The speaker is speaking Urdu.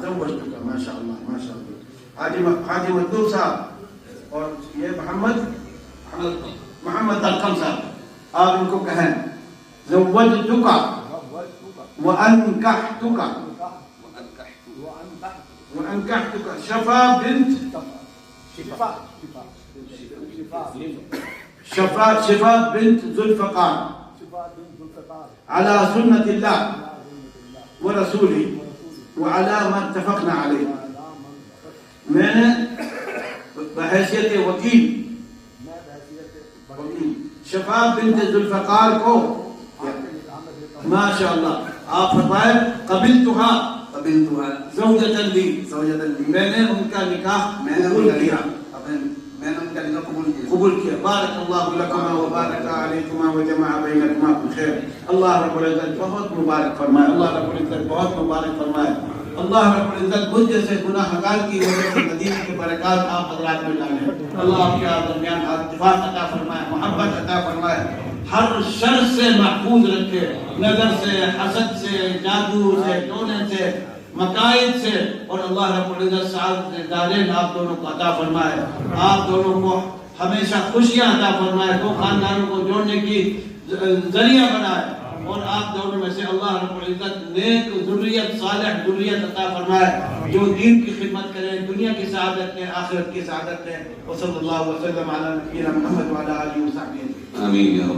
زوجتك ما شاء الله ما شاء الله. حاجی مطلوب صاحب اور یہ محمد القم صاحب، آپ ان کو کہیں زوجتک وانکحتک شفا بنت شفا بنت ذوالفقار على سنة الله ورسوله وعلى ما اتفقنا عليه. میں نے بحیثیت وکیل شفا بنت ذوالفقار کو ما شاء اللہ آپ فرمائے قبلتها زوجة لی، میں نے ان کا نکاح قبول کیا. قبول کیا. بارک اللہ لکما وبارک علیکما وجمع بینکما بالخیر. اللہ رب العزت بہت مبارک فرمائے، اللہ رب العزت بہت مبارک فرمائے. اللہ رب العزت مجھ جیسے گناہ گار کی وجہ سے مدینے کے برکات آپ حضرات میں ڈالیں. اللہ آپ کے درمیان اتفاق عطا فرمائے، محبت عطا فرمائے، ہر شر سے محفوظ رکھے، نظر سے، حسد سے، جادو سے، ٹونے سے، مکائد سے، اور اللہ رب العزت سعادت دارین آپ دونوں کو عطا فرمائے. آپ دونوں کو ہمیشہ خوشیاں عطا فرمائے، دو خاندانوں کو جوڑنے کی ذریعہ بنائے، اور آپ دونوں میں سے اللہ رب العزت نیک ذریت، صالح ذریت عطا فرمائے جو دین کی خدمت کریں، دنیا کی سعادت لیں، آخرت کی سعادت لیں. وصلی اللہ وسلم علی نبینا محمد وعلی آلہ وصحبہ. آمین.